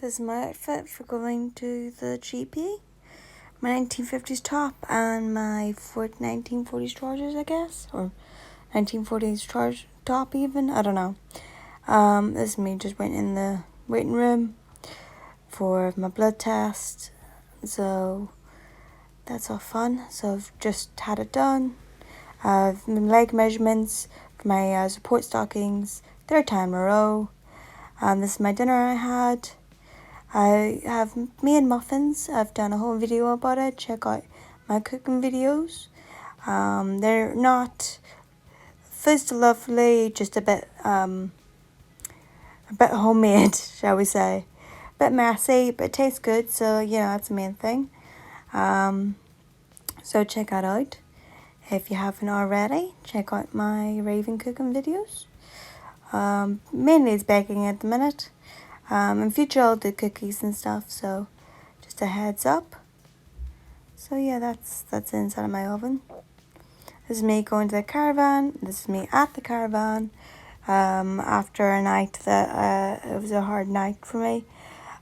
This is my outfit for going to the GP. My 1950s top and my 1940s trousers, I guess, or 1940s top even, I don't know. This is me just went in the waiting room for my blood test, so that's all fun. So I've just had it done. I've leg measurements for my support stockings, third time in a row. This is my dinner I had. I have me and muffins. I've done a whole video about it. Check out my cooking videos. They're not fizzed lovely, just a bit homemade, shall we say. A bit messy, but it tastes good, so that's the main thing. So check that out. If you haven't already, check out my raving cooking videos. Mainly it's baking at the minute. In future I'll do cookies and stuff, so just a heads up. So yeah, that's inside of my oven. This is me going to the caravan. This is me at the caravan. After a night that it was a hard night for me.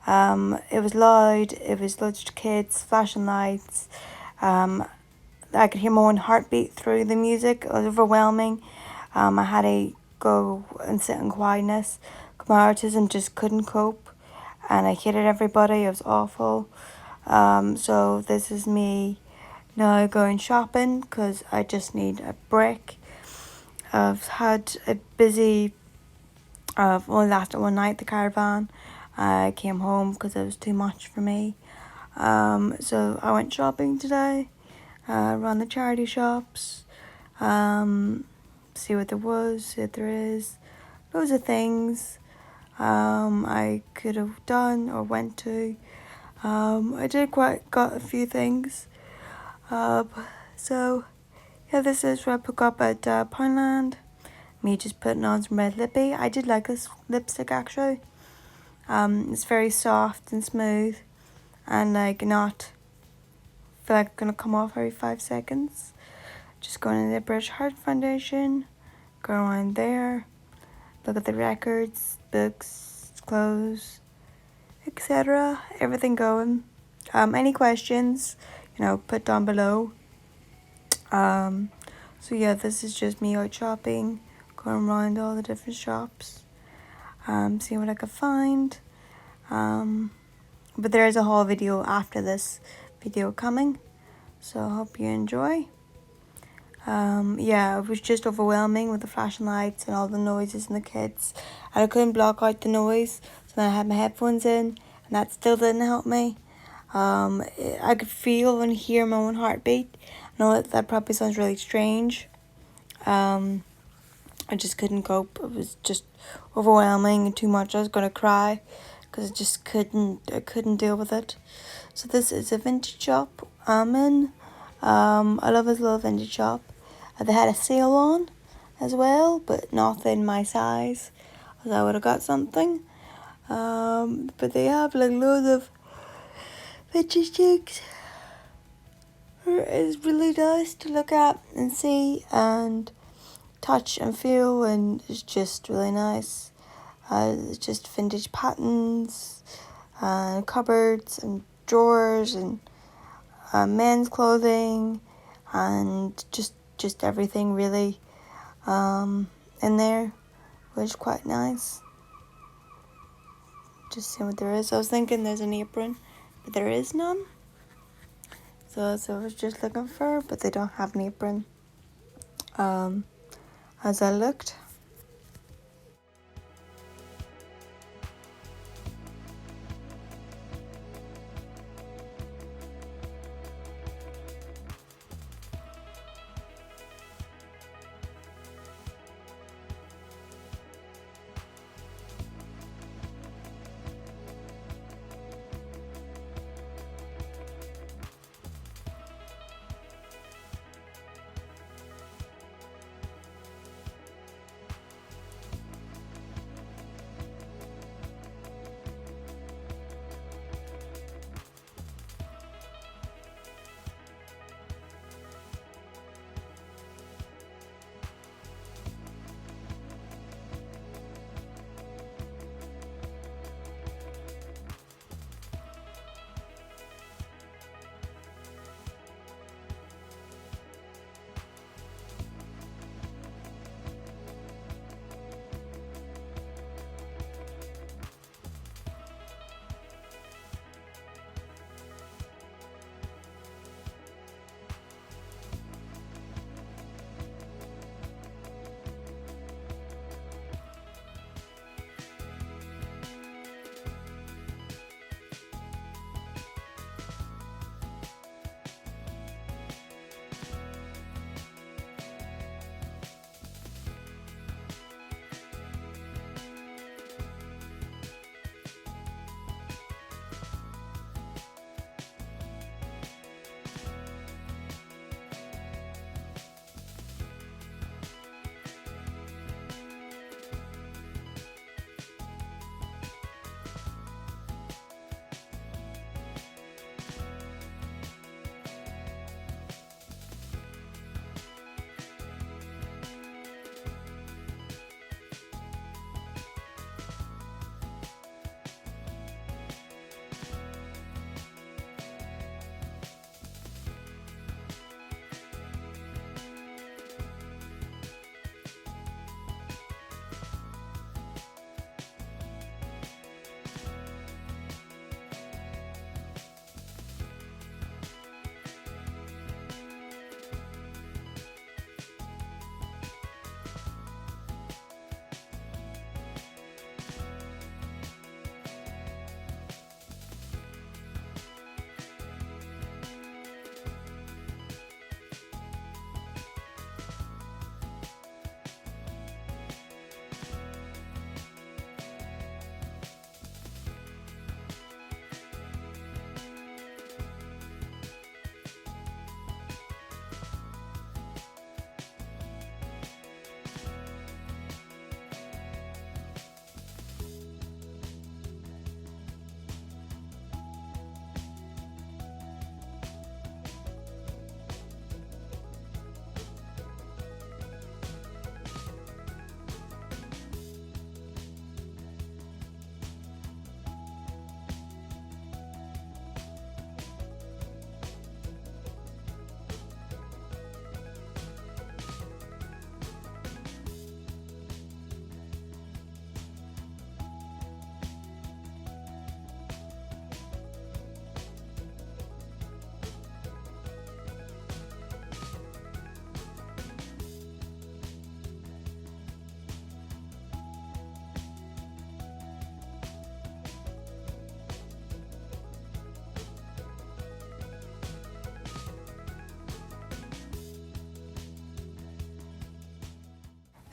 It was loud. It was loads of kids, flashing lights. I could hear my own heartbeat through the music. It was overwhelming. I had to go and sit in quietness. My autism just couldn't cope, and I hated everybody. It was awful. So this is me now going shopping because I just need a break. I've had a busy. I've only lasted one night at the caravan. I came home because it was too much for me. So I went shopping today. Run the charity shops. See what there was. See what there is. Loads of things. I could have done or went to. I did got a few things. So yeah, this is where I pick up at Poundland. Me just putting on some red lippy. I did like this lipstick actually. It's very soft and smooth, and not feel like it's gonna come off every 5 seconds. Just going in the British Heart Foundation. Go around there. Look at the records, books, clothes, etc. Everything going. Any questions, put down below. So yeah, this is just me out shopping, going around all the different shops, seeing what I could find. But there is a whole video after this video coming, so I hope you enjoy. Yeah, it was just overwhelming with the flashing lights and all the noises and the kids. And I couldn't block out the noise, so then I had my headphones in, and that still didn't help me. I could feel and hear my own heartbeat. I know that probably sounds really strange. I just couldn't cope. It was just overwhelming and too much. I was gonna cry because I couldn't deal with it. So this is a vintage shop I'm in. I love this little vintage shop. They had a sale on as well, but nothing my size, because I would have got something. But they have loads of vintage things. It's really nice to look at and see and touch and feel, and it's just really nice. It's just vintage patterns, cupboards and drawers and men's clothing, and just everything really in there, which is quite nice. Just seeing what there is. I was thinking there's an apron, but there is none. So I was just looking for, but they don't have an apron. As I looked.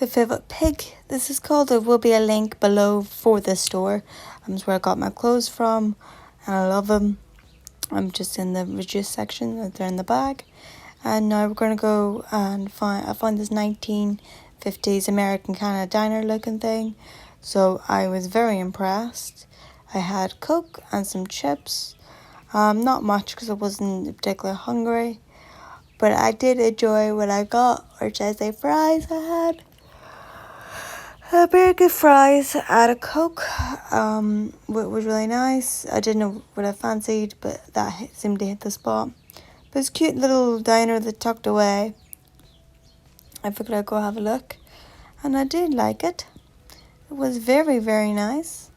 The Favourite Pig, this is called. There will be a link below for this store. It's where I got my clothes from, and I love them. I'm just in the reduced section, they're in the bag. And now we're going to go and I found this 1950s American kind of diner looking thing. So I was very impressed. I had Coke and some chips. Not much because I wasn't particularly hungry. But I did enjoy what I got, or should I say fries I had. Very good fries, I had a Coke, what was really nice. I didn't know what I fancied, but that seemed to hit the spot. But it's a cute little diner that tucked away. I figured I'd go have a look, and I did like it. It was very, very nice.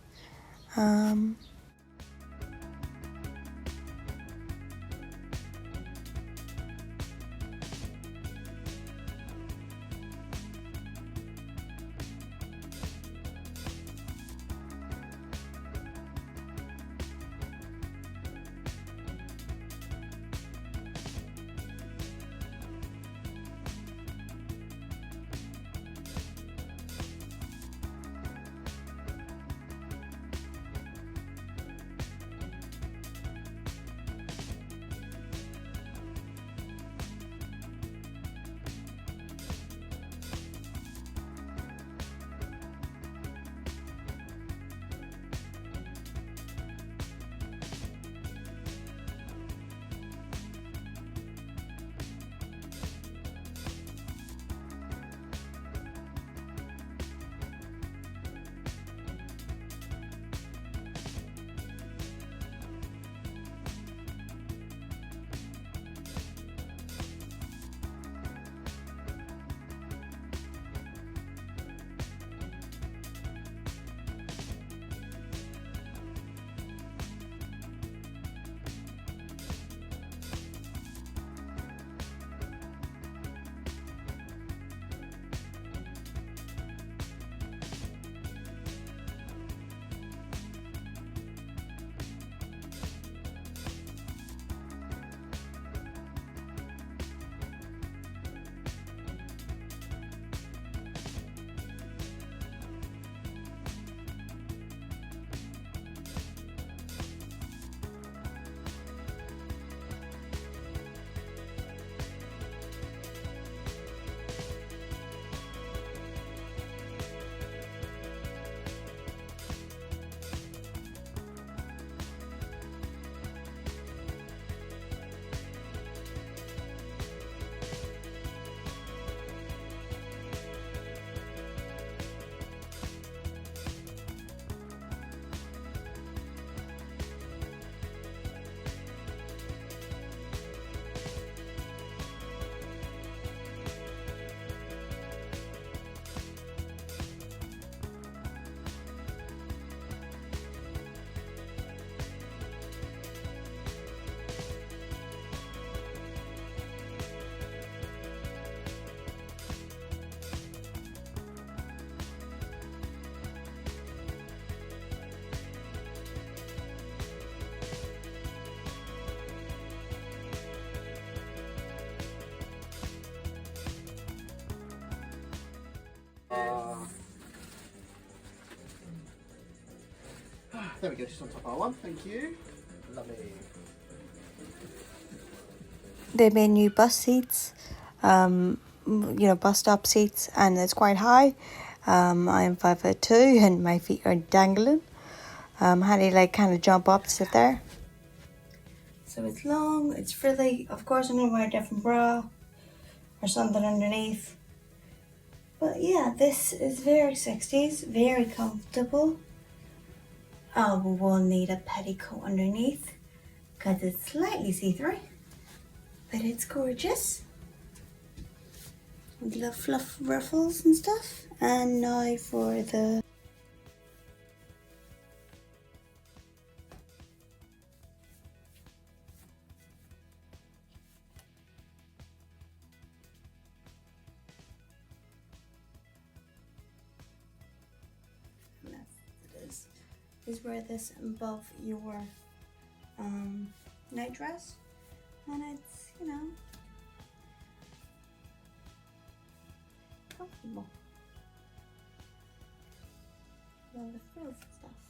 There we go, just on top of our one, thank you. Lovely. They made new bus seats, bus stop seats, and it's quite high. I am 5'2" and my feet are dangling. How do you kind of jump up to sit there? So it's long, it's frilly. Of course, I'm gonna wear a different bra or something underneath. But yeah, this is very 60s, very comfortable. Oh, we will need a petticoat underneath because it's slightly see-through, but it's gorgeous. With little fluff ruffles and stuff. And now for the is wear this above your night dress, and it's comfortable. all the frills and stuff.